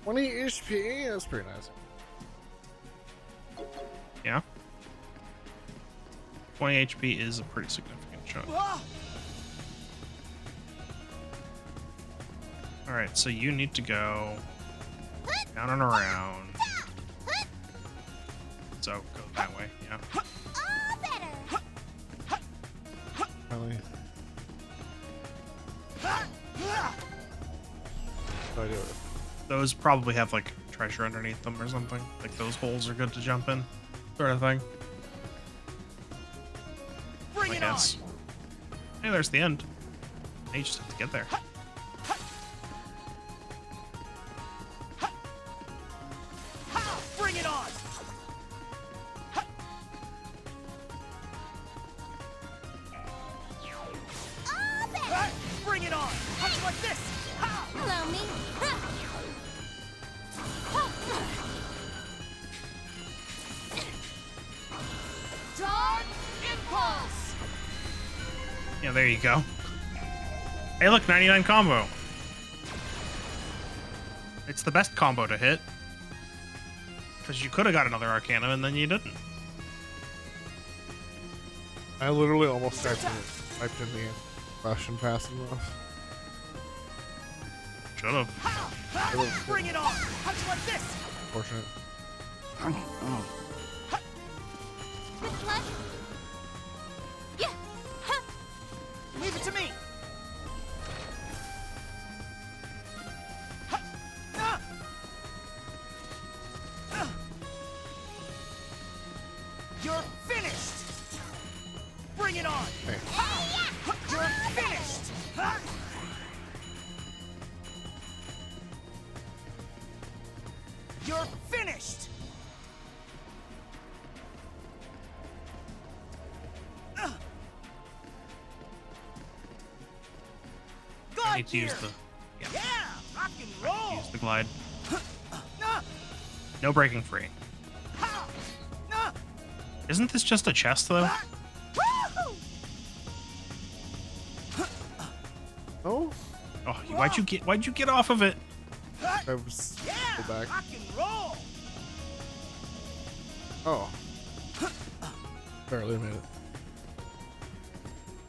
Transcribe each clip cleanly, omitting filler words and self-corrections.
20 HP. That's pretty nice. Yeah. 20 HP is a pretty significant chunk. Alright, so you need to go down and around. So go that way, yeah. Really? What do I do with it? Those probably have like treasure underneath them or something. Like those holes are good to jump in, sort of thing. Bring it on. Hey, there's the end. Now you just have to get there. Bring it on. Bring it on. How you like this? Hello, me. Dark impulse. Yeah, there you go. Hey, look, 99 combo. It's the best combo to hit. Because you could have got another Arcana and then you didn't. I literally almost typed in the Russian passive off. Should have. Bring it on. How you like this? Fortunate. With luck. Yeah. Leave it to me. You're finished. Bring it on. Hey. You're finished. You're finished. I need to use the Yeah, rock and roll. use the glide. No breaking free. Isn't this just a chest though? Oh? Oh, why'd you get off of it? I was go back. Rock and roll. Oh. Barely made it.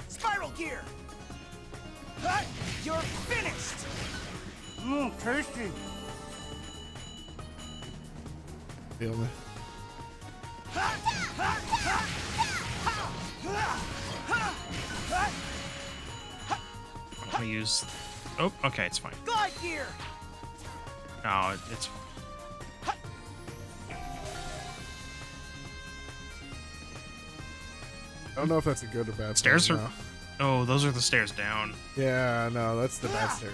Spiral gear. You're finished. Tasty. Feel me. I'm gonna use. Oh, okay, it's fine. Glide gear. No, it's. I don't know if that's a good or bad Stairs thing are. now. Oh, those are the stairs down. Yeah, no, that's the bad stairs.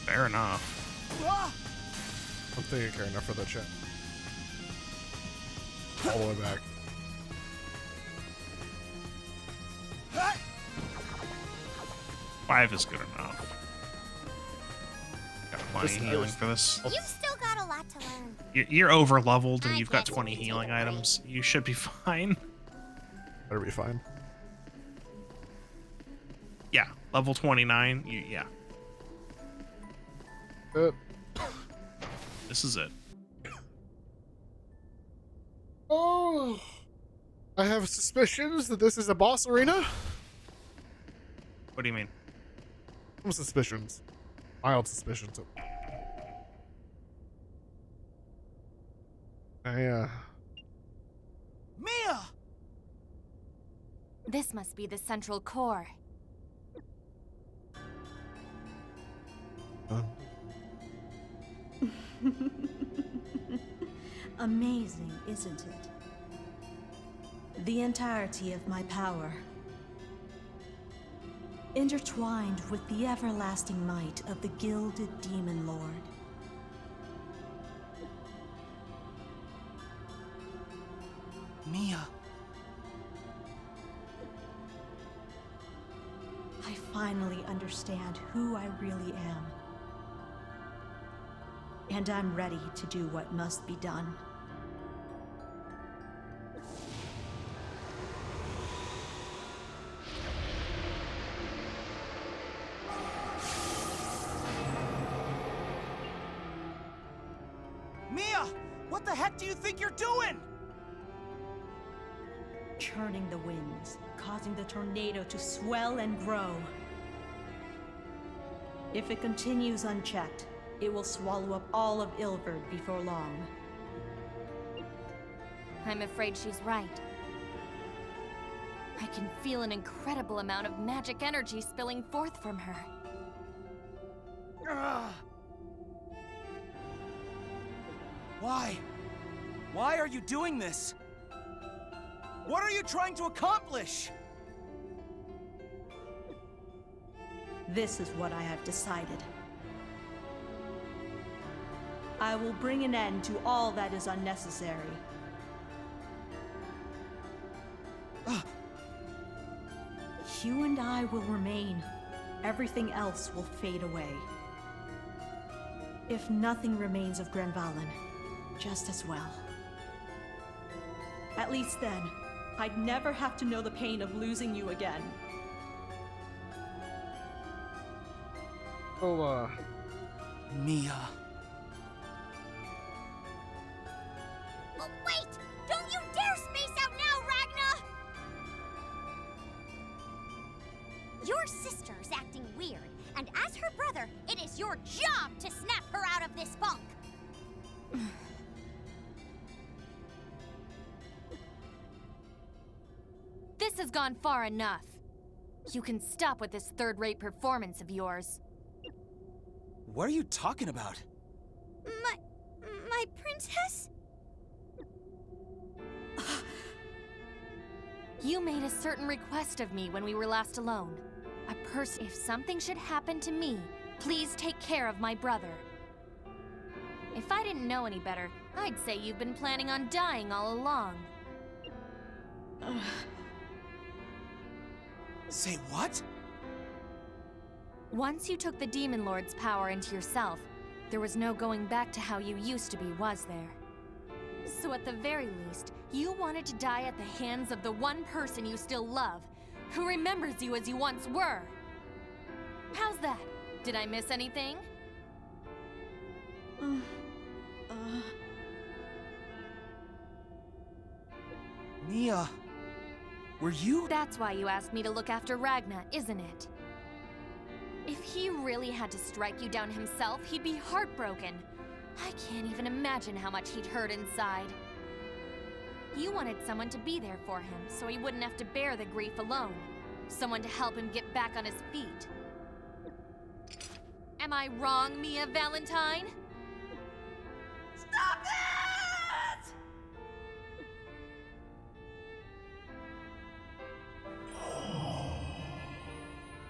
Fair enough. I'm thinking I care enough for that shit. All the way back. Five is good enough. Got 20 This healing is- for this. You've still got a lot to learn. You're over leveled and I you've got get 20 it. healing items. You should be fine. Better be fine. Yeah, level 29. Yeah, this is it. Oh, I have suspicions that this is a boss arena. What do you mean? Some suspicions. Mild suspicions. Mia. This must be the central core. Amazing, isn't it? The entirety of my power, intertwined with the everlasting might of the Gilded Demon Lord. Mia. I finally understand who I really am. And I'm ready to do what must be done. What the heck do you think you're doing? Churning the winds, causing the tornado to swell and grow. If it continues unchecked, it will swallow up all of Ilvard before long. I'm afraid she's right. I can feel an incredible amount of magic energy spilling forth from her. Ugh. Why? Why are you doing this? What are you trying to accomplish? This is what I have decided. I will bring an end to all that is unnecessary. You and I will remain. Everything else will fade away. If nothing remains of Granvalen, just as well. At least then, I'd never have to know the pain of losing you again. Oh, Mia. Oh, wait! Don't you dare space out now, Ragna! Your sister's acting weird, and as her brother, it is your job to snap her out of this funk. This has gone far enough. You can stop with this third-rate performance of yours. What are you talking about? My princess? You made a certain request of me when we were last alone. If something should happen to me, please take care of my brother. If I didn't know any better, I'd say you've been planning on dying all along. Say what? Once you took the Demon Lord's power into yourself, there was no going back to how you used to be, was there? So at the very least, you wanted to die at the hands of the one person you still love, who remembers you as you once were. How's that? Did I miss anything? Mia, were you? That's why you asked me to look after Ragna, isn't it? If he really had to strike you down himself, he'd be heartbroken. I can't even imagine how much he'd hurt inside. You wanted someone to be there for him, so he wouldn't have to bear the grief alone. Someone to help him get back on his feet. Am I wrong, Mia Valentine? Stop it!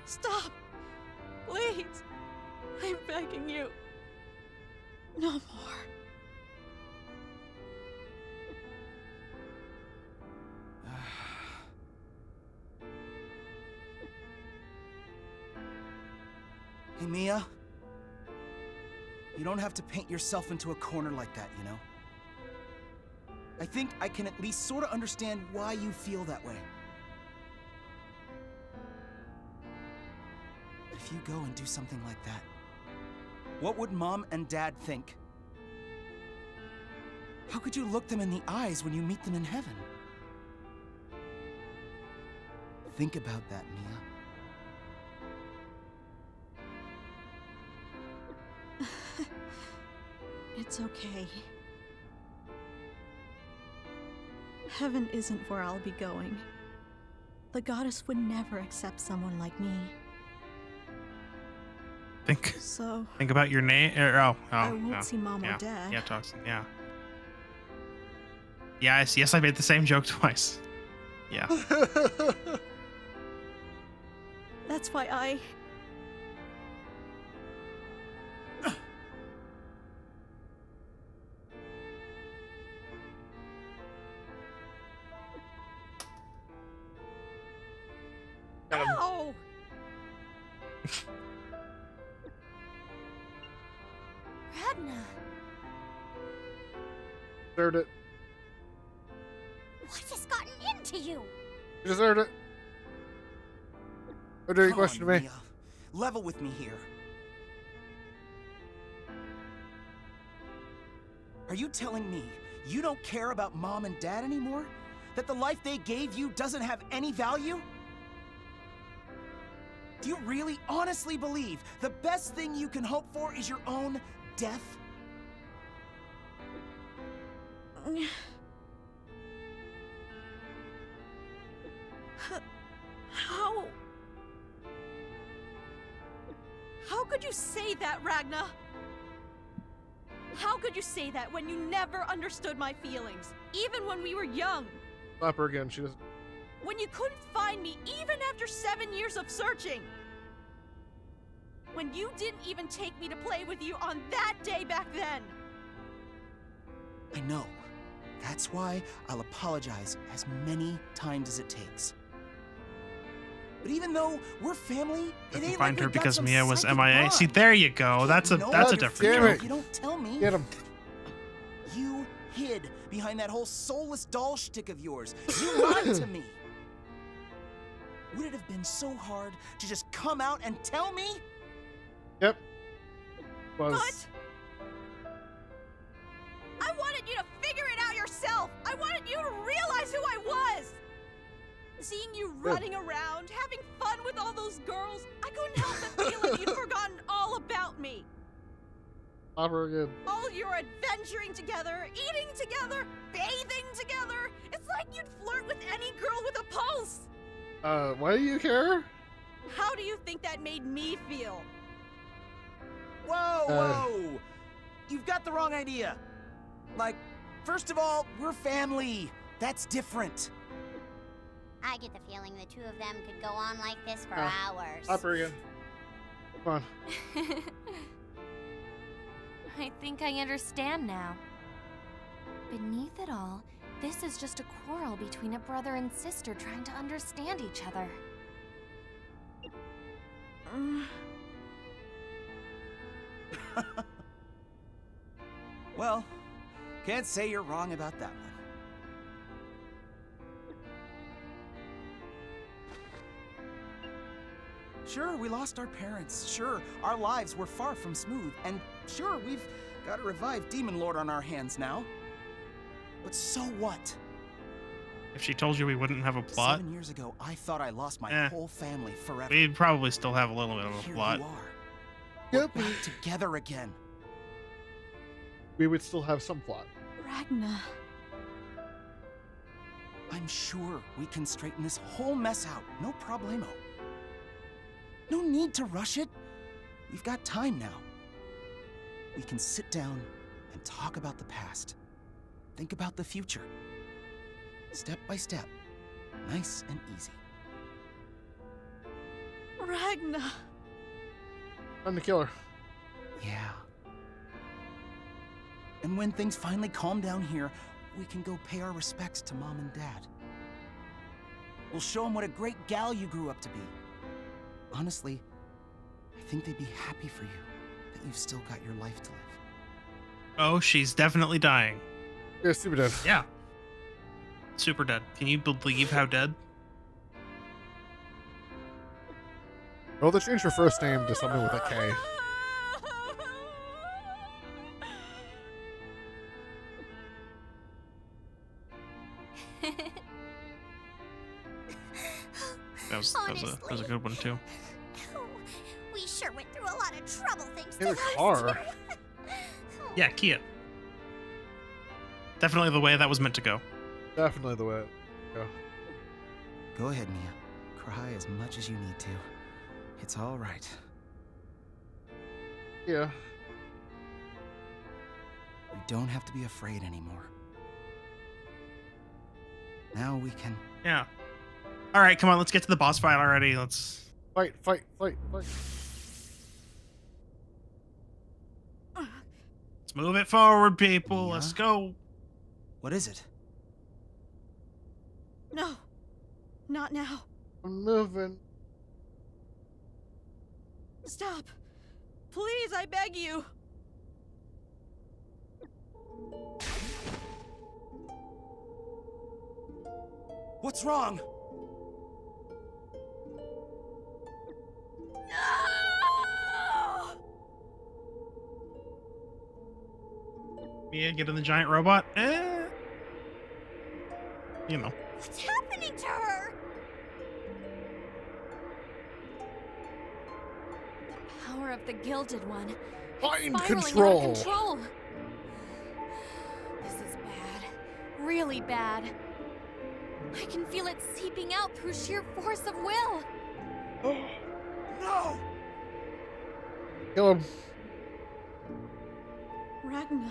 Stop! Please! I'm begging you. No more. Hey, Mia. You don't have to paint yourself into a corner like that, you know? I think I can at least sort of understand why you feel that way. But if you go and do something like that, what would Mom and Dad think? How could you look them in the eyes when you meet them in heaven? Think about that, Mia. It's okay. Heaven isn't where I'll be going. The goddess would never accept someone like me. So Think about your name. I won't see Mom yeah. or Dad. Yeah, talks. Yeah. Yes, I made the same joke twice. Yeah. That's why I... Ow! Ragna, deserved it. what has gotten into you? You deserved it. What do you Come question on, me? Mia. Level with me here. Are you telling me you don't care about Mom and Dad anymore? That the life they gave you doesn't have any value? Do you really honestly believe the best thing you can hope for is your own death? How? How could you say that, Ragna? How could you say that when you never understood my feelings, even when we were young? Slap her again. She doesn't. When you couldn't find me even after 7 years of searching? When you didn't even take me to play with you on that day back then? I know. That's why I'll apologize as many times as it takes. But even though we're family, it Couldn't ain't find like her we got because some Mia was psychic MIA. bond. See, there you go. That's a No, different damn joke. it. You don't tell me. Get him. You hid behind that whole soulless doll shtick of yours. You lied to me. Would it have been so hard to just come out and tell me? Yep. But Was. I wanted you to figure it out yourself. I wanted you to realize who I was. Seeing you running around, having fun with all those girls, I couldn't help but feel like you'd forgotten all about me. Slap her again. All your adventuring together, eating together, bathing together. It's like you'd flirt with any girl with a pulse. Why do you care? How do you think that made me feel? Whoa, whoa! You've got the wrong idea. Like, first of all, we're family. That's different. I get the feeling the two of them could go on like this for Ah, hours. Slap her again. Come on. I think I understand now. Beneath it all, this is just a quarrel between a brother and sister trying to understand each other. Well, can't say you're wrong about that one. Sure, we lost our parents. Sure, our lives were far from smooth. And sure, we've got a revived Demon Lord on our hands now. But so what? If she told you we wouldn't have a plot, 7 years ago, I thought I lost my whole family forever. we'd probably still have a little bit of a Here plot. you are. Yep. We're back together again. We would still have some plot. Ragna. I'm sure we can straighten this whole mess out. No problemo. No need to rush it. We've got time now. We can sit down and talk about the past. Think about the future. Step by step. Nice and easy. Ragna. Time to kill her. Yeah. And when things finally calm down here, we can go pay our respects to Mom and Dad. We'll show them what a great gal you grew up to be. Honestly, I think they'd be happy for you that you've still got your life to live. Oh, she's definitely dying. Yeah, super dead. Yeah. Super dead. Can you believe how dead? Oh, they changed her first name to something with a K. That was a good one too. We sure went through a lot of trouble thanks In to a those car. two. Yeah, Kia. Definitely the way that was meant to go. Definitely the way it go. Go ahead, Mia. Cry as much as you need to. It's all right. Yeah. We don't have to be afraid anymore. Now we can... Yeah. All right, come on, let's get to the boss fight already. Let's. Fight, fight, fight, fight. Let's move it forward, people. Yeah. Let's go. What is it? No. Not now. I'm moving. Stop. Please, I beg you. What's wrong? No! Mia, get in the giant robot. You know. What's happening to her? The power of the Gilded One. It's Mind spiraling control. out of control. This is bad. Really bad. I can feel it seeping out through sheer force of will. No! Kill him. Ragna.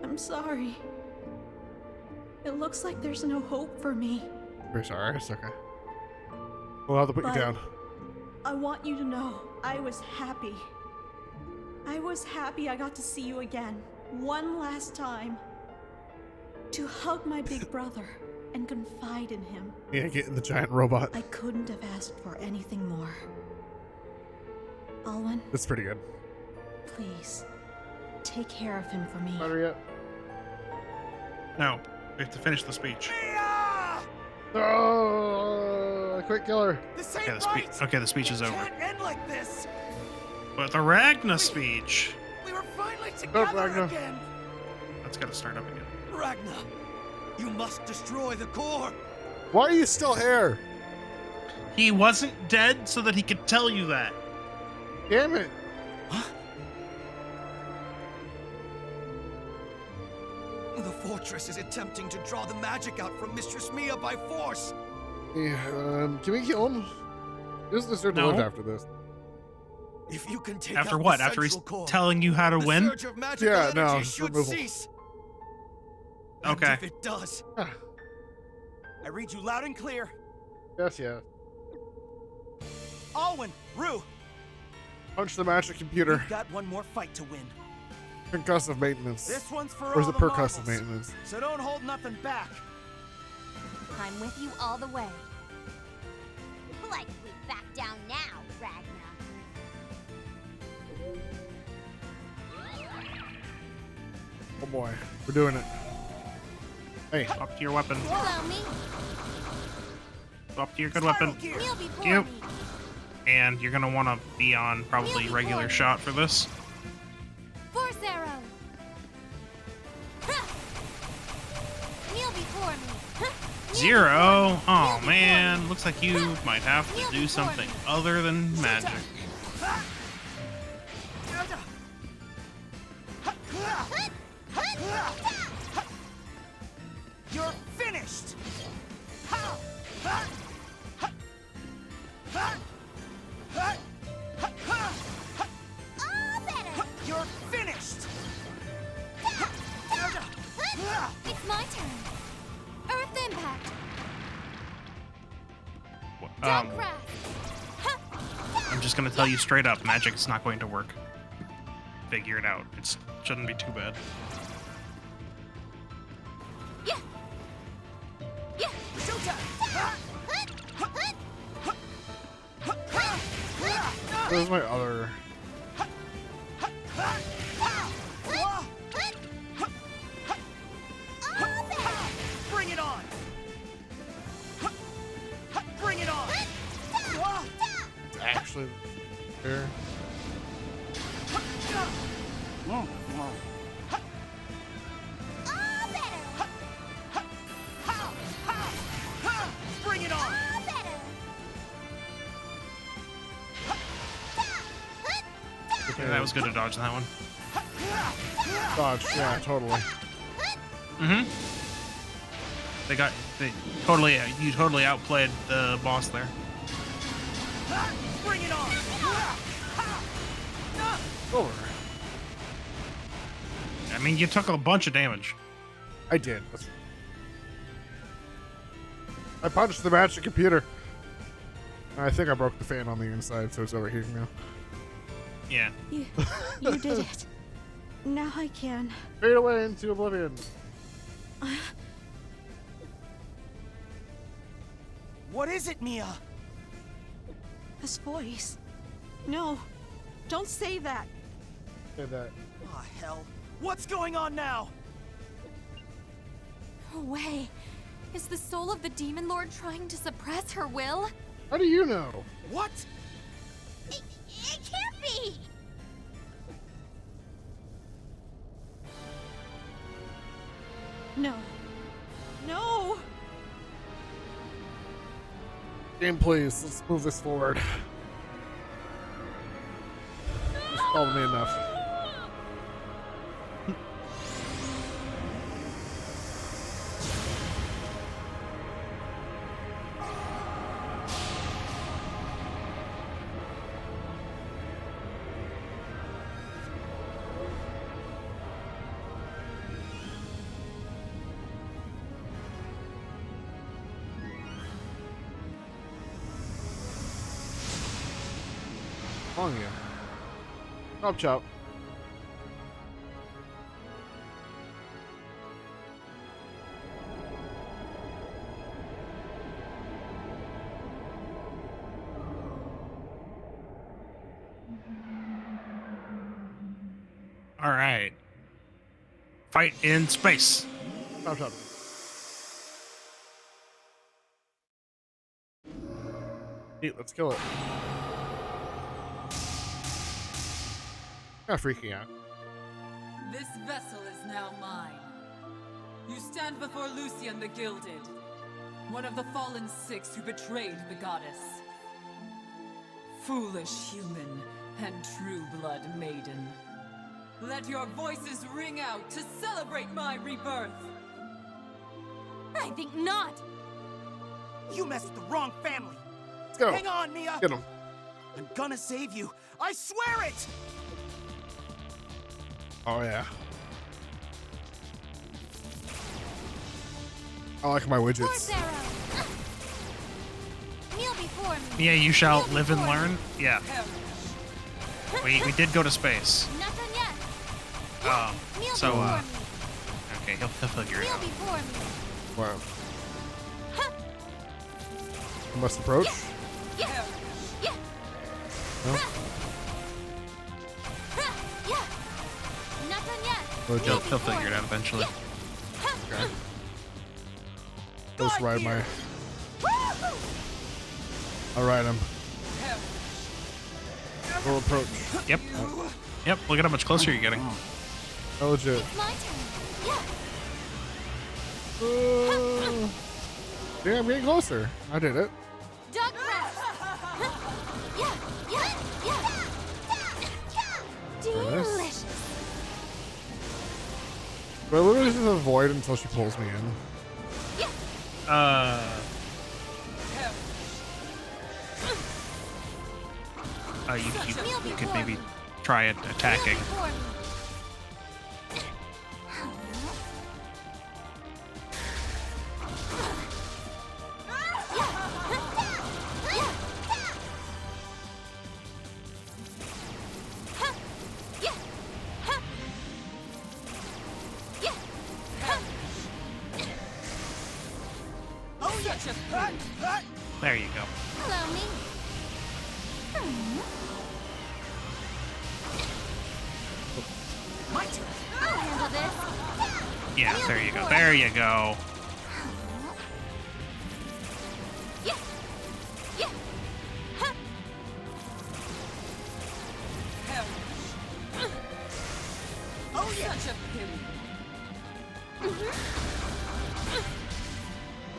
I'm sorry. It looks like there's no hope for me. Very sorry. It's okay. We'll have to put you But- down. I want you to know, I was happy. I was happy I got to see you again, one last time. To hug my big brother and confide in him. Yeah, get in the giant robot. I couldn't have asked for anything more. Alwyn, That's pretty good. please, take care of him for me. Better yet. No, we have to finish the speech. Mia! Oh, quick killer. This Okay, ain't the right! speech. Okay, the speech is It over. can't end like this! But the Ragna speech. We were finally together Ragna. again! That's got to start up again. Ragna, you must destroy the core! Why are you still here? He wasn't dead so that he could tell you that. Damn it. The fortress is attempting to draw the magic out from Mistress Mia by force! Yeah, can we kill him? He doesn't deserve to No. live after this. If you can take After out what? the After he's central core, telling you how to the win? surge of magical Yeah, no, energy just should removal. cease. Okay. And if it does, Ah, I read you loud and clear. yes, yeah. Alwyn, Rue, Punch the magic computer. we've got one more fight to win. Concussive maintenance. This one's for Or is all it the percussive marbles, maintenance? so don't hold nothing back. I'm with you all the way. Like we back down now, Ragna. Oh boy, we're doing it. Hey, Up to your weapon. Follow me. Up to your good Spiral weapon. gear. Kneel before Yep. me. And you're gonna want to be on probably regular shot for this. Force arrow. Ha! Kneel before me. Ha! Kneel Zero. before me. Oh Kneel before man, me. looks like you might have Kneel to do before something me. other than magic. You're finished. All better. You're finished. It's my turn. Earth impact. Um, Dark grasp. Ha! I'm just gonna tell you straight up, magic's not going to work. Figure it out. It shouldn't be too bad. Yeah. Yeah. where's my other? Bring it on. Bring it on. Actually, there. Bring it on. Okay, that was good to dodge that one. Dodge. Yeah, totally. Mm-hmm. You totally outplayed the boss there. Bring it on. Over. I mean, you took a bunch of damage. I did. I punched the magic computer. I think I broke the fan on the inside, so it's overheating now. Yeah. You did it. Now I can. Fade away into oblivion. What is it, Mia? This voice. No, don't say that. Say that. Oh, hell. What's going on now? No way. Is the soul of the Demon Lord trying to suppress her will? How do you know? What? It can't be. No. No! Game, please. Let's move this forward. Just followed me enough. On you. Chop chop. All right. Fight in space. Chop chop. Hey, let's kill it. Not freaking out. This vessel is now mine. You stand before Lucian the Gilded, one of the fallen six who betrayed the goddess. Foolish human and true blood maiden. Let your voices ring out to celebrate my rebirth. I think not! You messed with the wrong family. Let's go. Hang on, Mia. Get him. I'm gonna save you. I swear it! Oh yeah. I like my widgets. Force arrow! Kneel before me! Yeah, you shall live and learn. Yeah, Perish. we did go to space. Not done yet! Kneel So before me! okay, he'll figure it Kneel out. before me! Wow. I must approach. Yeah! Perish. Yeah! No? Yeah! Not done yet! Well, He'll jump. figure it out eventually. Okay. Let's ride my. I'll ride him. Perish. We'll approach. Yep. Yep. Look at how much closer you're getting. Oh, legit. It's my turn! Yeah! Yeah, I'm getting closer. I did it. Dog breath! Yeah! Yeah! Yeah! Nice. Delicious! But I literally just avoid until she pulls me in. You could maybe try it attacking. Kneel before me! Such a There you go. Allow me. My turn. I'll handle this. Yeah, there you go. There you go. Yeah. Yeah. Ha. perish. Oh yeah. Such a pity.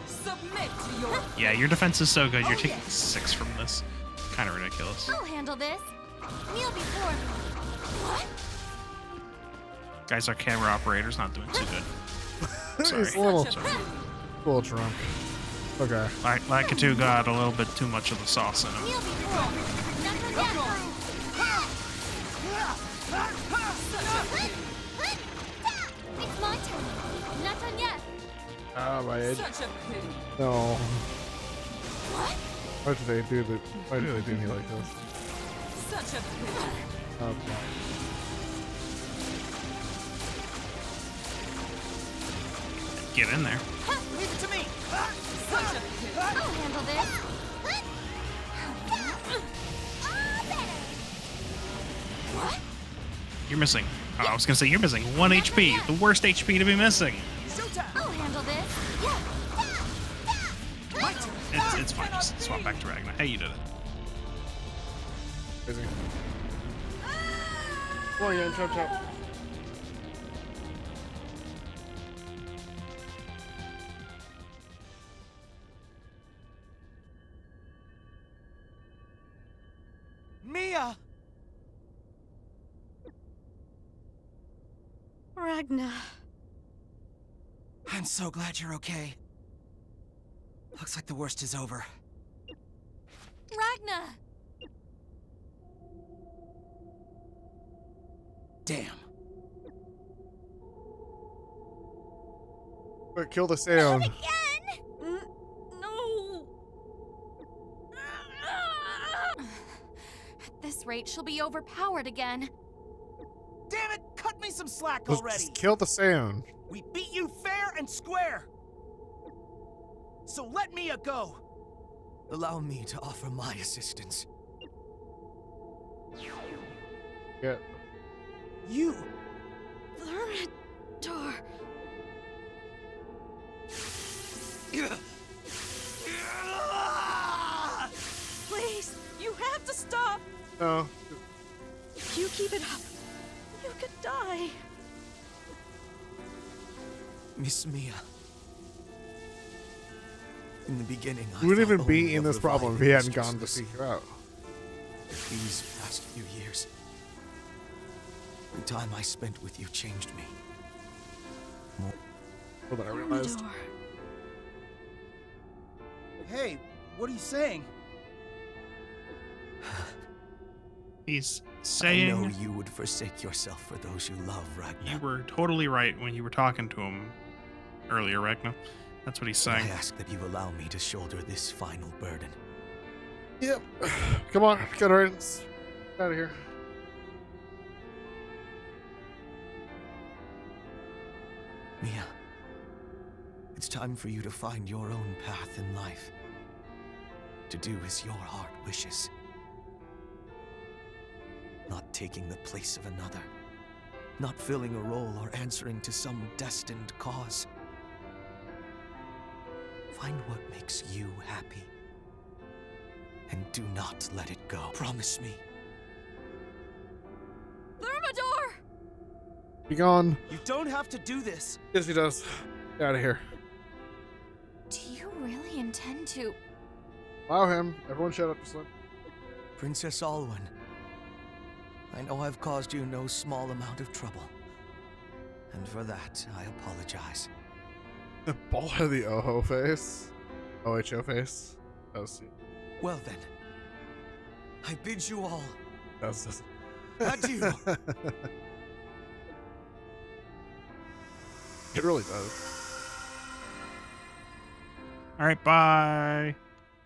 Submit to your Yeah, your defense is so good. You're taking 6 from this. Kind of ridiculous. I'll handle this. Kneel before me. What? Guys, our camera operator's not doing too good. Sorry. He's a little, such a pity. drunk. Okay. Lakitu got a little bit too much of the sauce in him. Kneel before me. Not done yet. It's my turn. Not done yet. Ah, my edge. Such a pity. No. What? Why do they do that? Why do they do me like this? Such a pity. Okay. Get in there. Leave it to me. Such a pity. I'll handle this. What? You're missing. Oh, I was gonna say you're missing 1 HP. The worst HP to be missing. Showtime. I'll handle this. Yeah. My turn. It's fine. Just swap back to Ragnar. Hey, you did it. Crazy. Come on, yeah, chop chop. Mia! Ragna. I'm so glad you're okay. Looks like the worst is over. Ragna! Damn. But kill the sound. No. At this rate, she'll be overpowered again. Damn it! Cut me some slack Let's already! just kill the sound. We beat you fair and square! So let Mia go! Allow me to offer my assistance. Yeah. You! Thermidor. Please, you have to stop. No. If you keep it up, you could die. Miss Mia. In the beginning, We wouldn't thought even be only in of this problem if he reviving hadn't gone to mistressness. seek her out. These past few years, the time I spent with you changed me. More than I realized. Thermidor. Hey, what are you saying? He's I know saying you would forsake yourself for those you love, Ragnar. you were totally right when you were talking to him earlier, Ragnar. That's what he's I saying. ask that you allow me to shoulder this final burden. Yep. Come on, get her in. Out of here. Mia, it's time for you to find your own path in life. To do as your heart wishes. Not taking the place of another. Not filling a role or answering to some destined cause. Find what makes you happy. And do not let it go. Promise me. Thermidor! Be gone. You don't have to do this. Yes, he does. Get out of here. Do you really intend to? Allow him. Everyone shut up, just let. Princess Alwyn. I know I've caused you no small amount of trouble. And for that, I apologize. The ball had the OHO face. OHO face. That was. Well then. I bid you all That was adieu. It really does. All right, bye.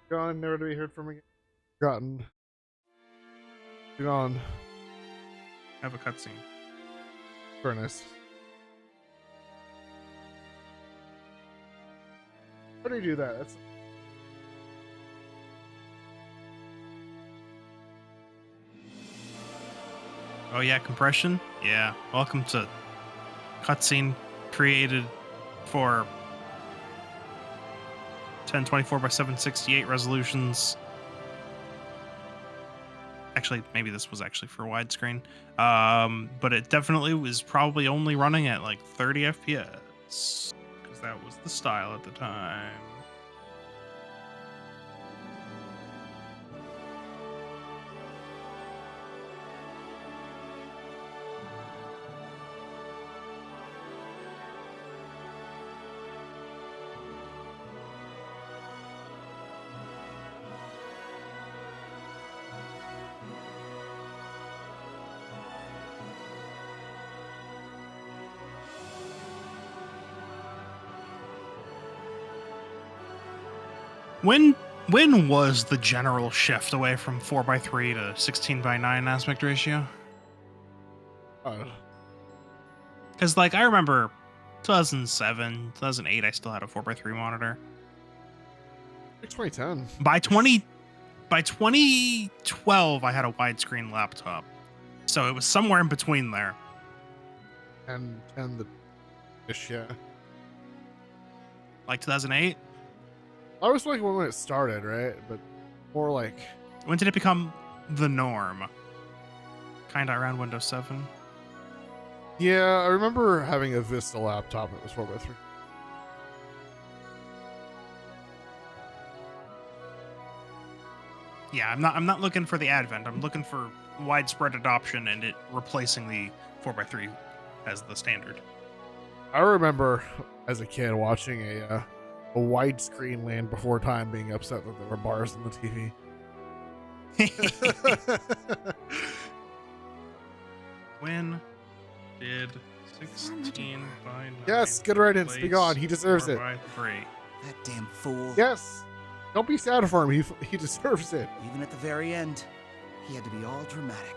Gone, never to be heard from again. Forgotten. Gone. Have a cutscene. Very nice. How do you do that? That's Oh yeah, compression? Yeah. Welcome to cutscene created for 1024 by 768 resolutions. Actually, maybe this was actually for widescreen. But it definitely was probably only running at like 30 FPS. Because that was the style at the time. When was the general shift away from 4:3 to 16:9 aspect ratio? Because like I remember 2007, 2008, I still had a 4:3 monitor. like 2010. By 2012, I had a widescreen laptop, so it was somewhere in between there. And the ish, yeah. Like 2008. I was like when it started, right? But more like When did it become the norm? Kind of around Windows 7. yeah, I remember having a Vista laptop that was 4:3. Yeah, I'm not looking for the advent. I'm looking for widespread adoption and it replacing the 4x3 as the standard. I remember as a kid watching a widescreen Land Before Time being upset that there were bars in the TV. When did 16 by 9? Yes, good riddance. Be replace gone. He deserves 4 it. by 3? That damn fool. Yes. Don't be sad for him. He deserves it. Even at the very end, he had to be all dramatic.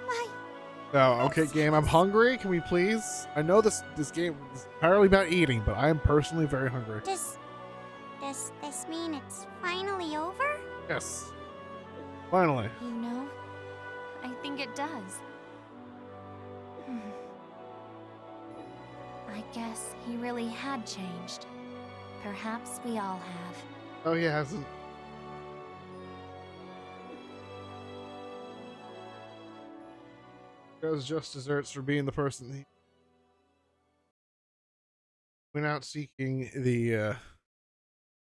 Why? No, okay, game. I'm hungry. Can we please? I know this game is entirely about eating, but I am personally very hungry. Does this mean it's finally over? Yes. Finally. You know, I think it does. I guess he really had changed. Perhaps we all have. Oh, he hasn't. Does just desserts for being the person he went out seeking the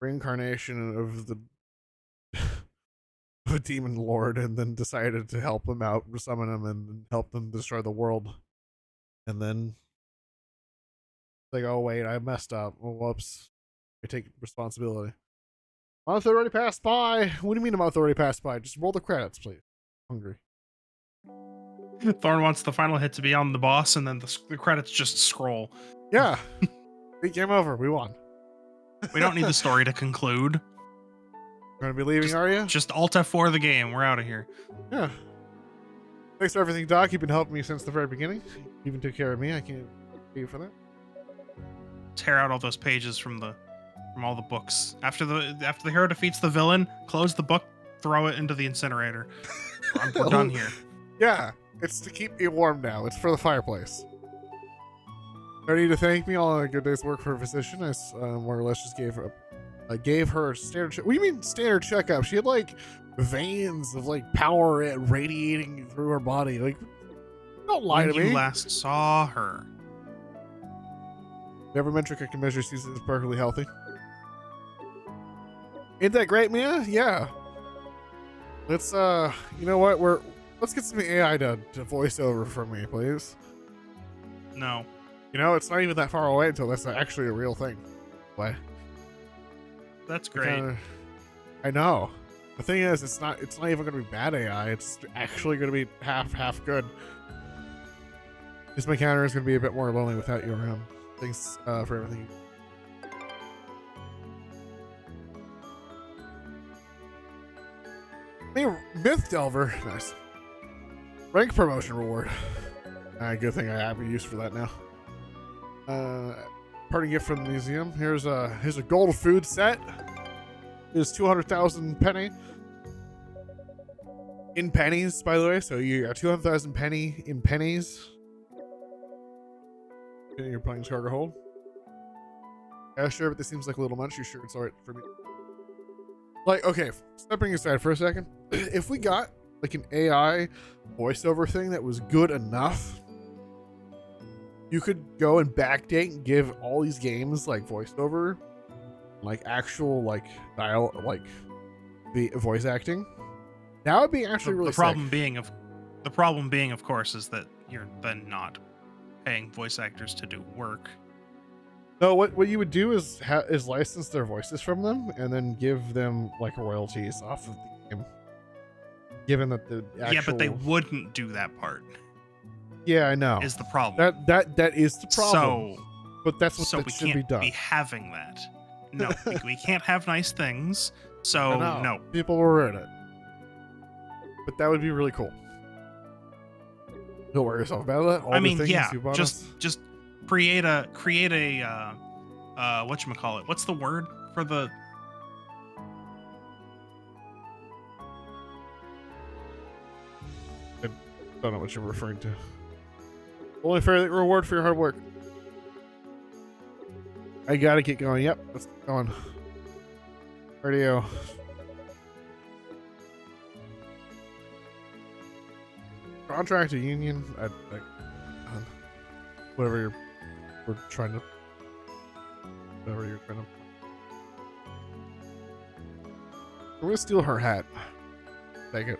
reincarnation of the of a demon lord, and then decided to help him out, summon him, and help them destroy the world. And then like, oh wait, I messed up. Oh, whoops. I take responsibility. Month already passed by. What do you mean a month already passed by? Just roll the credits, please. Hungry. Thorn wants the final hit to be on the boss, and then the credits just scroll. Yeah. Big game over. We won. We don't need the story to conclude. You're gonna be leaving, are you? Just Alt F4 the game. We're out of here. Yeah. Thanks for everything, Doc. You've been helping me since the very beginning. You even took care of me. I can't thank you for that. Tear out all those pages from all the books. After the hero defeats the villain, close the book, throw it into the incinerator. We're done here. Yeah. It's to keep me warm now. It's for the fireplace. Ready to thank me all a good day's work for a physician. I more or less just gave her a standard check. What do you mean standard checkup? She had like veins of like power radiating through her body. Like, don't lie When to me. you last saw her. Every metric I can measure sees it as perfectly healthy. Ain't that great, Mia? Yeah. Let's you know what? Let's get some AI to voice over for me, please. No. You know, it's not even that far away until that's actually a real thing. Why? That's great. I know. The thing is, it's not even going to be bad AI. It's actually going to be half good. This my counter is going to be a bit more lonely without you around. Thanks for everything. Hey, Myth Delver. Nice. Rank promotion reward. Good thing I have a use for that now. Parting gift from the museum. Here's a gold food set. Is 200,000 penny. In pennies, by the way. So you got 200,000 penny in pennies. In your plane's cargo hold. Yeah, sure, but this seems like a little much. You sure it's alright for me? Like, okay, stepping aside for a second. If we got like an AI voiceover thing that was good enough, you could go and backdate and give all these games like voiceover, like actual like dial, like the voice acting. That would be actually really the problem sick. being, of course, is that you're then not paying voice actors to do work. No, what you would do is license their voices from them and then give them like royalties off of the game. Given that the actual... Yeah, but they wouldn't do that part. Yeah, I know. Is the problem. That is the problem. So, but that's what so that we should can't be done. be having that. No, we can't have nice things. I So know. no. People will ruin it. But that would be really cool. Don't worry yourself about that. All I the mean, things yeah, you bought us. just create a whatchamacallit? What's the word for the I don't know what you're referring to. Only fair reward for your hard work. I gotta get going. Yep, let's get going. Radio. Contract or union. Whatever we're trying to. Whatever you're trying to. I'm gonna steal her hat. Take it.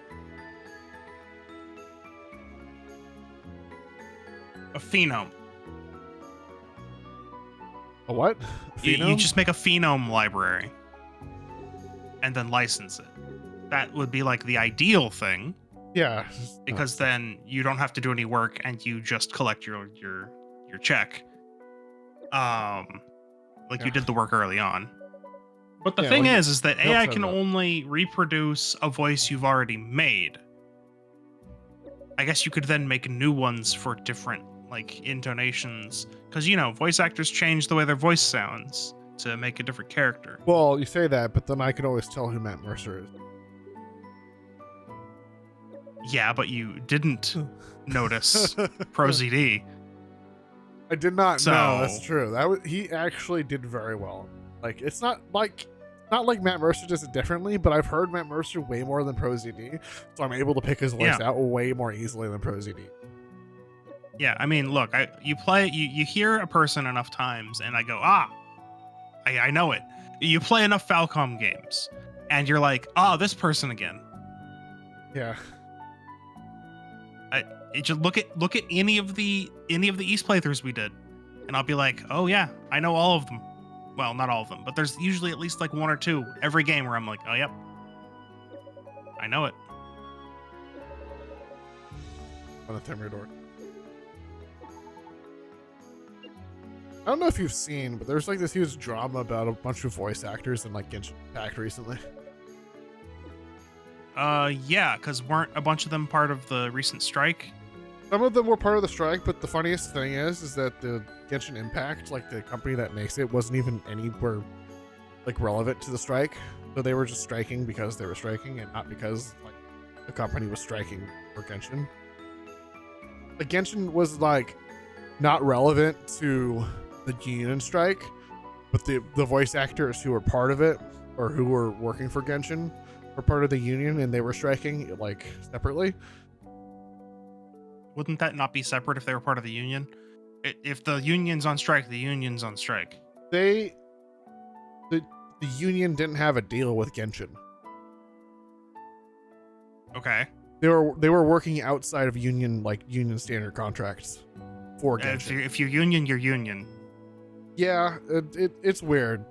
A phenome. A what? You Phenome? just make a phenome library and then license it. That would be like the ideal thing, Yeah. because then you don't have to do any work and you just collect your check. Like you did the work early on. But the Yeah, thing well, is that helps AI out can a lot. only reproduce a voice you've already made. I guess you could then make new ones for different like intonations, because you know voice actors change the way their voice sounds to make a different character. Well, you say that, but then I can always tell who Matt Mercer is. Yeah, but you didn't notice ProZD. I did not know. That's So- true. He actually did very well. Like it's not like Matt Mercer does it differently, but I've heard Matt Mercer way more than ProZD, so I'm able to pick his voice Yeah. out way more easily than ProZD. Yeah, I mean, look, you hear a person enough times, and I go, I know it. You play enough Falcom games, and you're like, this person again. Yeah. Just look at any of the East playthroughs we did, and I'll be like, oh yeah, I know all of them. Well, not all of them, but there's usually at least like one or two every game where I'm like, oh yep, I know it. On the Timber door. I don't know if you've seen, but there's like this huge drama about a bunch of voice actors in like Genshin Impact recently. Yeah, because weren't a bunch of them part of the recent strike? Some of them were part of the strike, but the funniest thing is that the Genshin Impact, like the company that makes it, wasn't even anywhere like relevant to the strike. So they were just striking because they were striking, and not because like the company was striking for Genshin. Like Genshin was like not relevant to the union strike, but the voice actors who were part of it or who were working for Genshin were part of the union, and they were striking like separately. Wouldn't that not be separate if they were part of the union? If the union's on strike, the union's on strike. The union didn't have a deal with Genshin. Okay. They were working outside of union standard contracts for Genshin. If you're union, you're union. Yeah, it's weird.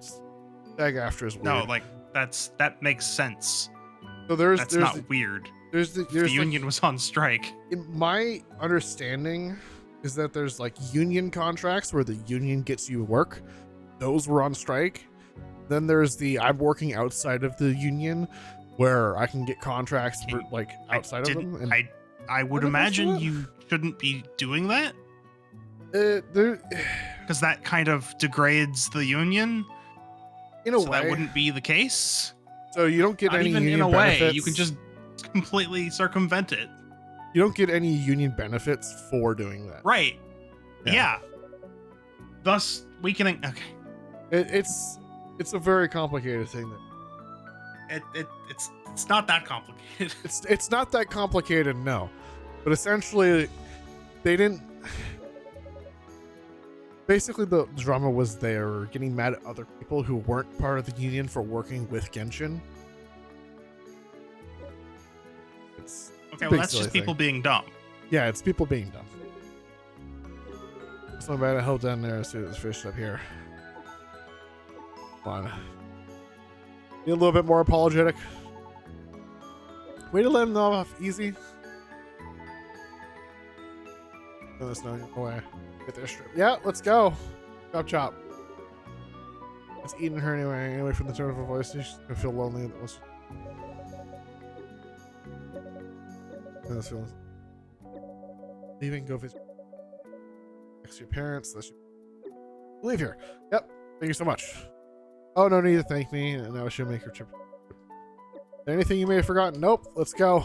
SAG-AFTRA is weird. No, like that makes sense. So That's not weird. There's The union was on strike. In my understanding is that there's like union contracts where the union gets you work. Those were on strike. Then there's I'm working outside of the union where I can get contracts for like outside of them. And I would imagine you shouldn't be doing that, because that kind of degrades the union. In a so way, that wouldn't be the case. So you don't get Not any even union in a way. benefits. You can just completely circumvent it. You don't get any union benefits for doing that. Right. Yeah. Yeah. Thus weakening. Okay. It's a very complicated thing. It's not that complicated. It's not that complicated, no. But essentially, they didn't. Basically, the drama was they were getting mad at other people who weren't part of the union for working with Genshin. It's Okay, a well big that's silly just people thing. being dumb. Yeah, it's people being dumb. So bad I held down there and see this fish up here. Come on. Be a little bit more apologetic. Way to let him off easy. Let us know. Go away. Get their strip. Yeah, let's go. Chop chop. It's eating her anyway. Anyway, from the tone of her voice, she's gonna feel lonely. Leaving, go visit next to your parents. Leave here. Yep. Thank you so much. Oh, no need to thank me. And now I should make your trip. Anything you may have forgotten? Nope. Let's go.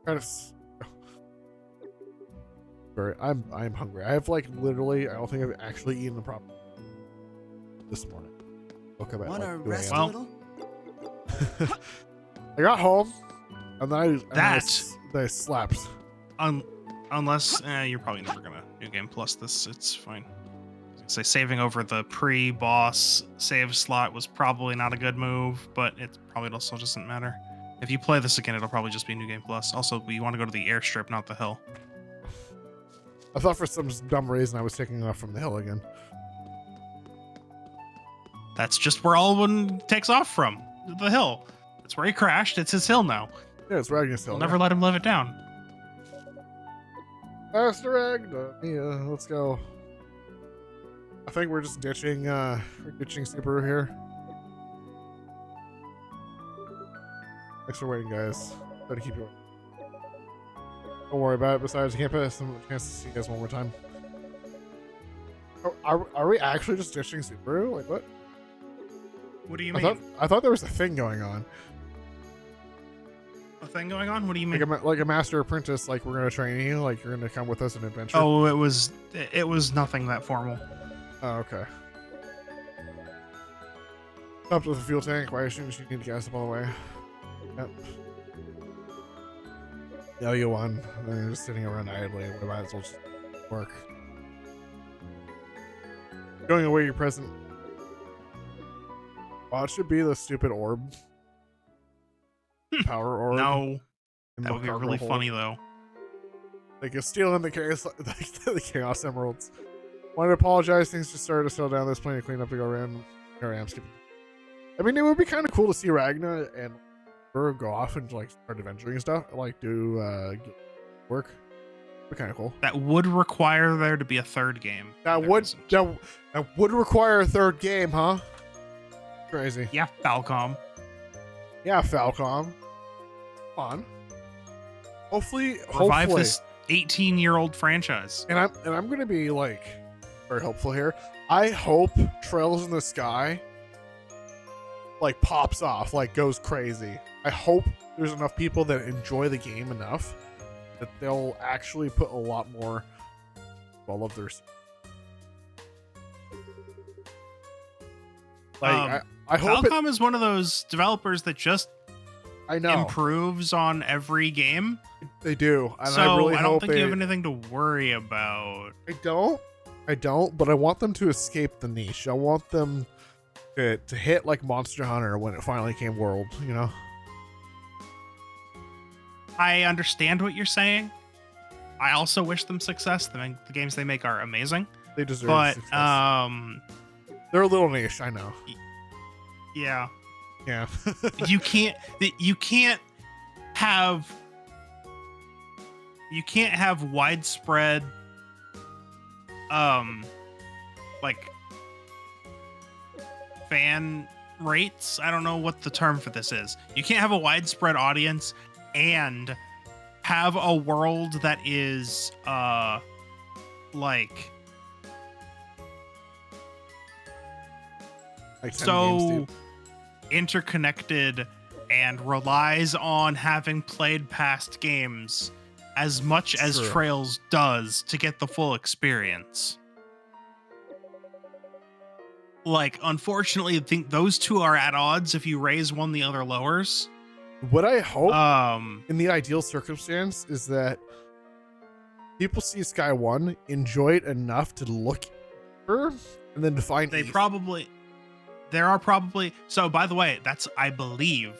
Credits. I'm hungry. I have like literally. I don't think I've actually eaten the proper this morning. Woke up at Wanna like 2 rest a.m. a little? I got home and then I slept. Unless you're probably never gonna new game plus this. It's fine. say saving over the pre-boss save slot was probably not a good move, but it probably also doesn't matter. If you play this again, it'll probably just be New Game Plus. Also, you want to go to the airstrip, not the hill. I thought for some dumb reason I was taking off from the hill again. That's just where Alwyn takes off from, the hill. That's where he crashed. It's his hill now. Yeah, it's Ragnar's hill. We'll never let him live it down. Faster Ragnar. Yeah, let's go. I think we're just ditching Subaru here. Thanks for waiting, guys. Try to keep you. Don't worry about it. Besides, I can't pass them a chance to see you guys one more time. Oh, are we actually just ditching Subaru? Like what? What do you mean? I thought there was a thing going on. A thing going on? What do you mean? Like a master apprentice. Like we're gonna train you. Like you're gonna come with us on an adventure. Oh, it was nothing that formal. Oh, okay. Stopped with the fuel tank. Why shouldn't you need to gas up all the way? Yep. Yeah, you won. Then you're just sitting around idly. We might as well just work. Going away your present. Oh, it should be the stupid orb. Power orb. No. In That the would be cargo really hold. funny, though. Like you're stealing the chaos, the chaos emeralds. Want to apologize. Things just started to settle down. There's plenty to clean up to go around. Here I am skipping. I mean, it would be kind of cool to see Ragnar and her go off and like start adventuring and stuff. Like do work. It'd be kind of cool. That would require there to be a third game. That There would isn't. that would require a third game, huh? Crazy. Yeah, Falcom. Yeah, Falcom. Fun. Hopefully, Revive hopefully. this 18-year-old franchise. And I'm gonna be like very hopeful here. I hope Trails in the Sky like pops off, like goes crazy. I hope there's enough people that enjoy the game enough that they'll actually put a lot more all of their like I hope Falcom is one of those developers that just I know improves on every game. they do, and So I really I don't hope think they, you have anything to worry about. I don't, but I want them to escape the niche. I want them to hit like Monster Hunter when it finally came world, you know? I understand what you're saying. I also wish them success. The games they make are amazing. They deserve But success. They're a little niche, I know. yeah. Yeah. you can't have widespread like fan rates. I don't know what the term for this is. You can't have a widespread audience and have a world that is like Like 10 games so deep. interconnected and relies on having played past games as much as True. Trails does to get the full experience. Like, unfortunately, I think those two are at odds. If you raise one, the other lowers. What I hope Um, in the ideal circumstance is that people see Sky 1, enjoy it enough to look her, and then define they East. probably, there are probably, so by the way, that's, I believe,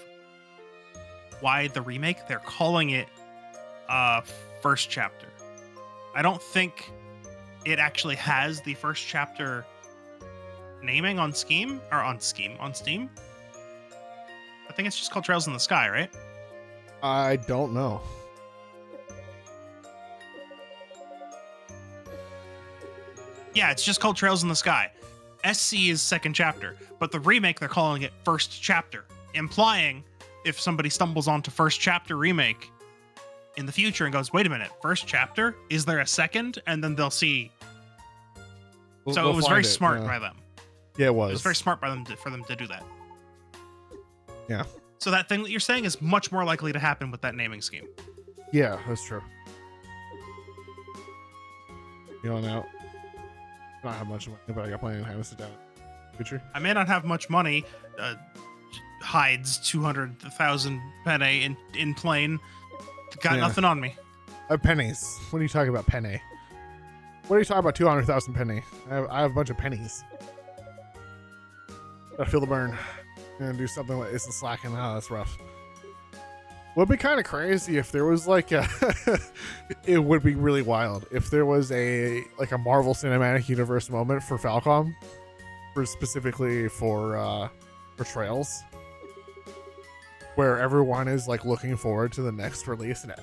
why the remake, they're calling it first chapter. I don't think it actually has the first chapter naming on Steam. I think it's just called Trails in the Sky, right? I don't know. Yeah, it's just called Trails in the Sky. SC is second chapter, but the remake, they're calling it first chapter, implying if somebody stumbles onto first chapter remake in the future and goes, wait a minute, first chapter? Is there a second? And then they'll see. So We'll it was find very smart yeah. by them. Yeah, it It was. was very smart by them for them to do that. Yeah. So that thing that you're saying is much more likely to happen with that naming scheme. Yeah, that's true. Feeling out. I don't have much money, but I got plenty of time to sit down. Future. I may not have much money. Hides 200,000 penne in plane. Got Yeah. nothing on me. Pennies. What are you talking about, penny? What are you talking about? 200,000 penny. I have a bunch of pennies. Gotta feel the burn. And do something that isn't slacking. Oh, that's rough. Would be kind of crazy if there was like a. It would be really wild if there was a Marvel Cinematic Universe moment for Falcom, specifically for Trails, where everyone is like looking forward to the next release and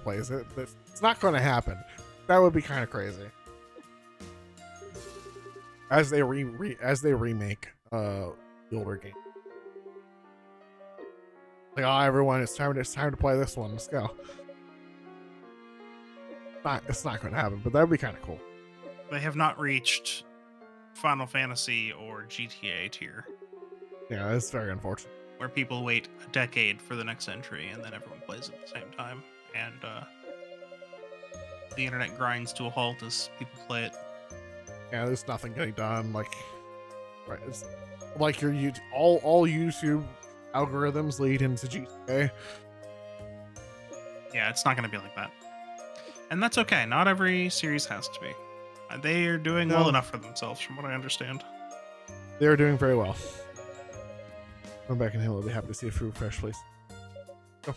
plays it. But it's not going to happen. That would be kind of crazy. As they remake the older game. Like, oh, everyone, it's time to play this one. Let's go. It's not going to happen, but that would be kind of cool. They have not reached Final Fantasy or GTA tier, Yeah, it's very unfortunate. where people wait a decade for the next entry and then everyone plays at the same time, and the internet grinds to a halt as people play it. Yeah, there's nothing getting done. Like, right? It's like your all YouTube algorithms lead into GTA. Yeah, it's not going to be like that. And that's okay. Not every series has to be. They are doing well enough for themselves, from what I understand. They're doing very well. Come back and he'll be happy to see a fruit fresh, please. Go.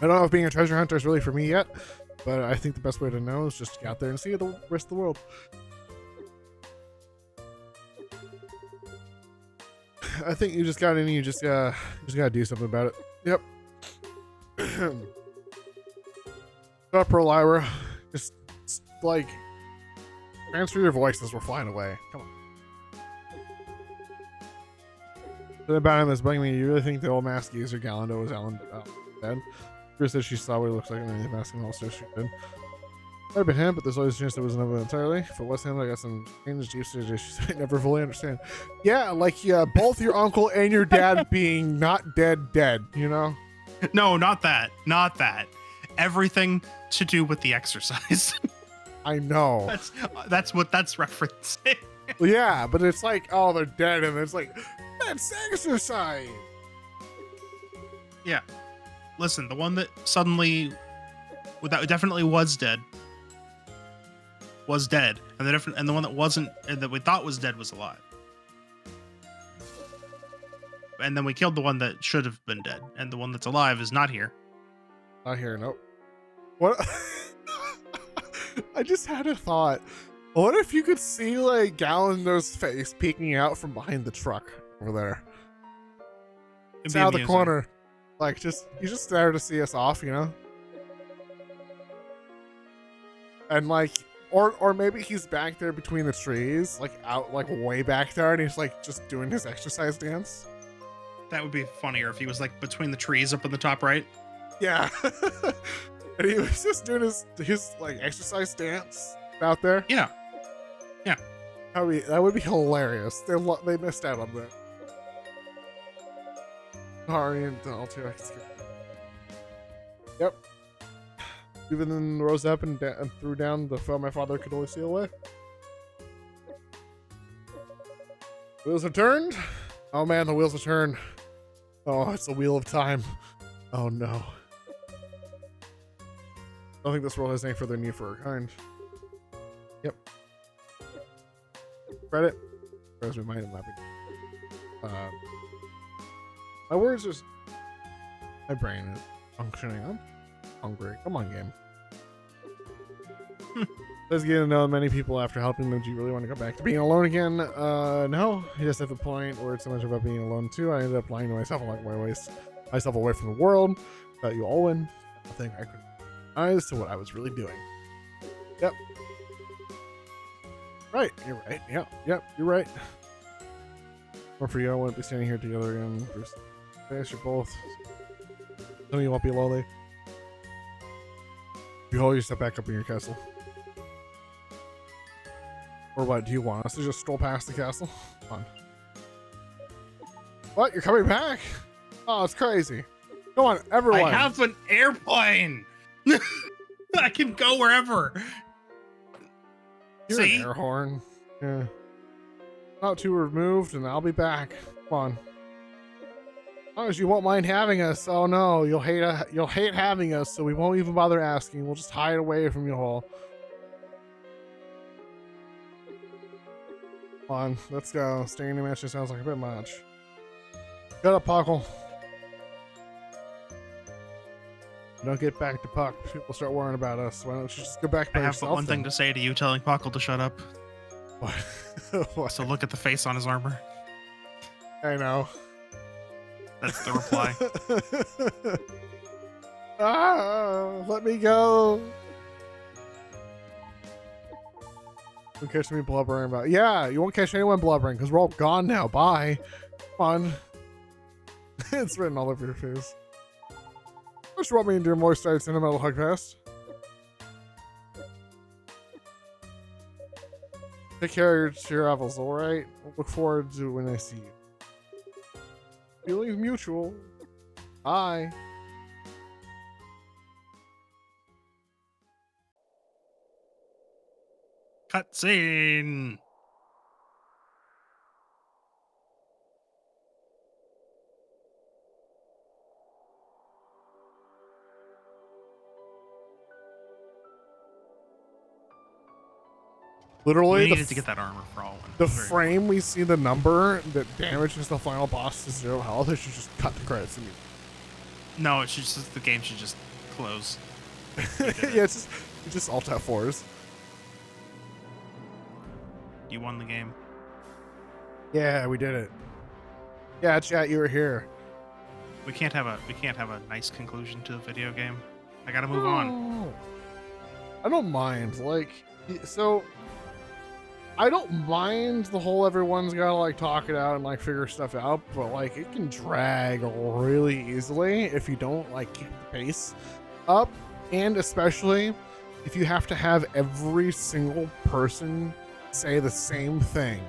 I don't know if being a treasure hunter is really for me yet, but I think the best way to know is just to get out there and see the rest of the world. I think you just gotta do something about it. Yep. Stop, Pearl Lyra. Just like transfer your voice as we're flying away. Come on. The about him is bugging me. You really think the old mask user Galando was Alan dead? Chris said she saw what he looks like and the mask and also she did. Might have been him, but there's always a chance it wasn't him entirely. If it was him, I got some strange deep issues I never fully understand. Yeah, like both your uncle and your dad being not dead, you know? No, not that. Not that. Everything to do with the exercise. I know. That's what that's referencing. Well, yeah, but it's like, oh, they're dead, and it's like, that's exercise. Yeah. Listen, the one that suddenly, that definitely was dead, and the one that wasn't, that we thought was dead, was alive. And then we killed the one that should have been dead, and the one that's alive is not here. Not here, nope. What? I just had a thought. What if you could see like Galando's face peeking out from behind the truck over there? It's out of the corner. Like, you just there to see us off, you know? And like, or maybe he's back there between the trees, like out, like way back there, and he's like just doing his exercise dance. That would be funnier if he was like between the trees up in the top right. Yeah. And he was just doing his like exercise dance out there. Yeah. Yeah. That would be hilarious. They missed out on that. Sorry, and Altair. Yep. Even then rose up and threw down the foe my father could only see away. Wheels have turned. Oh man, the wheels have turned. Oh, it's the wheel of time. Oh no. I don't think this world has any further need for our kind. Yep. Credit. Whereas we might have not been. My words are. My brain is functioning. I'm hungry. Come on, game. Let's get to know many people after helping them. Do you really want to go back to being alone again? No. He just at the point where it's so much about being alone too. I ended up lying to myself and like myself away from the world. Without you all in. I think I could eyes to what I was really doing. Yep. Right. You're right. Yep. You're right. Or for you, I wouldn't be standing here together again. Bruce. Yes, you're both. Tell me you won't be lonely. You hold your step back up in your castle. Or what? Do you want us to just stroll past the castle? Come on. What? You're coming back? Oh, it's crazy. Come on, everyone. I have an airplane. I can go wherever. You're See? an air horn. Yeah. Not too removed, and I'll be back. Come on. long as you won't mind having us. Oh no, you'll hate having us, so we won't even bother asking. We'll just hide away from you all. Come on, let's go. Staying in the mansion sounds like a bit much. Shut up, Puckle. Don't get back to Puck. People start worrying about us. Why don't you just go back by I have yourself? but one thing to say to you, telling Puckle to shut up. What? What? So look at the face on his armor. I know. That's the reply. Let me go. Don't catch me blubbering about. Yeah, you won't catch anyone blubbering because we're all gone now. Bye. Come on. It's written all over your face. Just want me to do more starts in a metal hug fest. Take care of your travels, alright? Look forward to when I see you. Feelings mutual. Bye. Cutscene. Literally, We needed to get that armor for all. the frame we see the number that damages the final boss to 0 health, it should just cut the credits immediately. No, it should just the game should just close. Yeah, it's just Alt F4s. You won the game. Yeah, we did it. Yeah, chat, you were here. We can't have a nice conclusion to the video game. I gotta move on. Oh. I don't mind. Like, so I don't mind the whole everyone's gotta like talk it out and like figure stuff out, but like it can drag really easily if you don't like keep the pace up, and especially if you have to have every single person say the same thing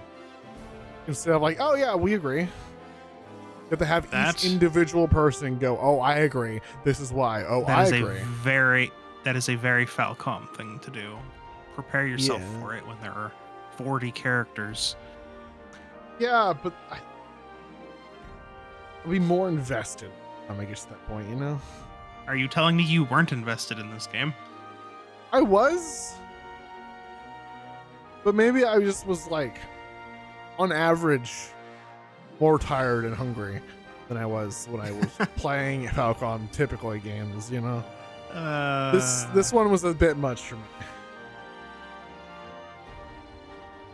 instead of like, oh yeah, we agree. You have to have each individual person go, oh, I agree. This is why. Oh, I agree. That is a very Falcom thing to do. Prepare yourself for it when there are 40 characters. Yeah, but I'll be more invested when I get to that point, you know? Are you telling me you weren't invested in this game? I was. But maybe I just was like, on average, more tired and hungry than I was when I was playing Falcom typically games, you know? This one was a bit much for me.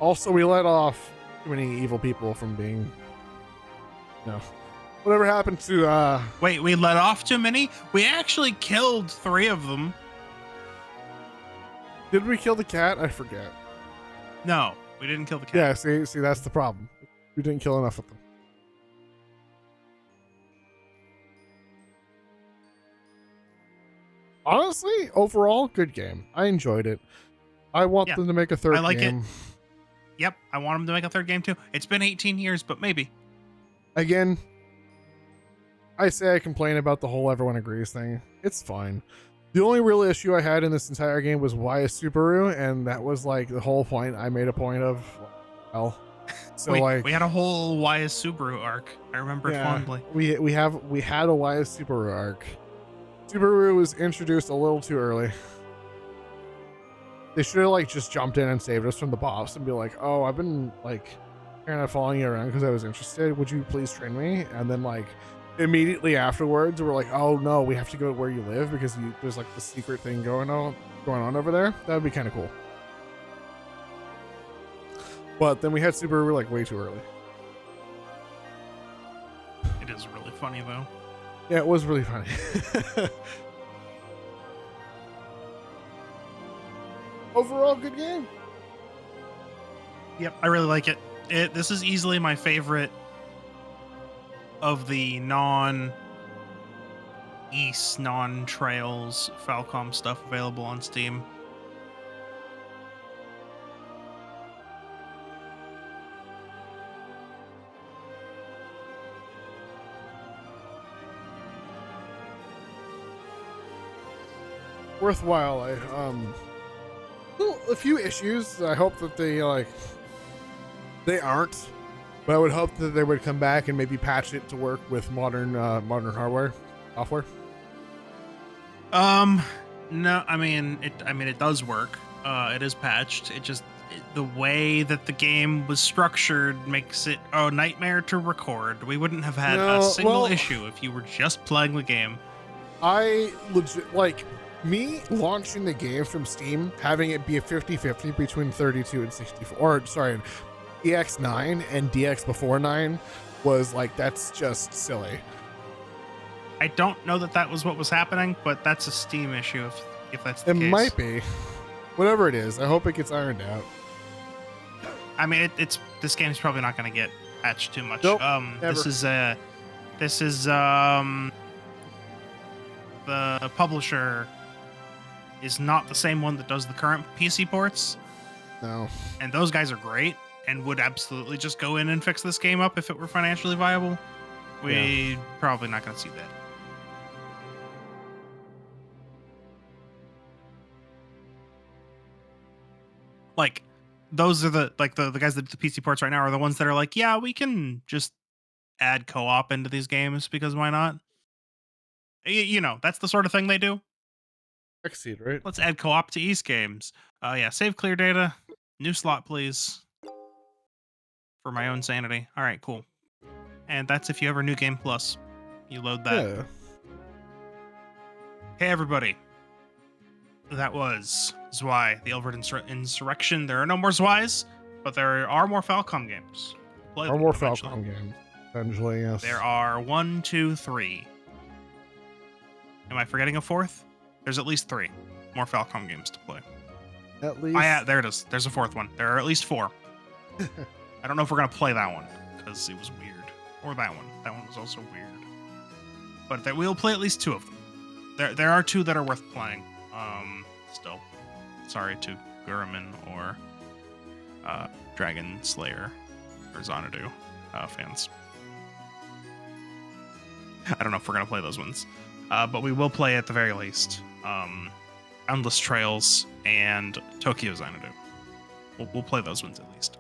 Also, we let off too many evil people from being, whatever happened to Wait, we let off too many? We actually killed 3 of them. Did we kill the cat? I forget. No, we didn't kill the cat. Yeah, see, that's the problem. We didn't kill enough of them. Honestly, overall, good game. I enjoyed it. I want them to make a third I like game. it. Yep, I want them to make a third game too. It's been 18 years, but maybe. Again, I say I complain about the whole everyone agrees thing. It's fine. The only real issue I had in this entire game was why is Subaru, and that was like the whole point. I made a point of, well, so we had a whole Why is Subaru arc. I remember it fondly. We had a why is Subaru arc. Subaru was introduced a little too early. They should have like just jumped in and saved us from the boss and be like, oh, I've been like kind of following you around because I was interested. Would you please train me? And then like immediately afterwards, we're like, oh no, we have to go where you live because there's like the secret thing going on over there. That would be kind of cool. But then we had Subaru like way too early. It is really funny though. Yeah, it was really funny. Overall, good game. Yep, I really like it. This is easily my favorite of the non-East, non-Trails Falcom stuff available on Steam. Worthwhile. A few issues. I hope that they aren't But I would hope that they would come back and maybe patch it to work with modern hardware, software. No, I mean it does work. It is patched. The way that the game was structured makes it a nightmare to record. We wouldn't have had a single issue if you were just playing the game. I legit, like, me launching the game from Steam, having it be a 50-50 between 32 and 64, or sorry, DX9 and DX before 9 was like, that's just silly. I don't know that was what was happening, but that's a Steam issue if that's the case. It might be. Whatever it is, I hope it gets ironed out. I mean, this game's probably not going to get patched too much. Nope, this is the publisher is not the same one that does the current PC ports. No. And those guys are great and would absolutely just go in and fix this game up if it were financially viable. We're probably not going to see that. Like, those are the guys that do the PC ports right now are the ones that are like, yeah, we can just add co-op into these games because why not? You know, that's the sort of thing they do. Exceed, right? Let's add co-op to East games. Yeah, save clear data. New slot, please. For my own sanity. All right, cool. And that's if you have our New Game Plus. You load that. Yeah. Hey, everybody. That was Zwei, the Ilvard Insurrection. There are no more Zweis, but there are more Falcom games. Play Or them more eventually. Falcom games. Eventually, yes. There are 1, 2, 3. Am I forgetting a fourth? There's at least 3 more Falcom games to play. At least. Yeah, there it is. There's a fourth one. There are at least 4. I don't know if we're going to play that one because it was weird. Or that one. That one was also weird. But we'll play at least 2 of them. There are 2 that are worth playing. Still. Sorry to Gurman or Dragon Slayer or Xanadu fans. I don't know if we're going to play those ones. But we will play at the very least Endless Trails and Tokyo Xanadu. We'll play those ones at least.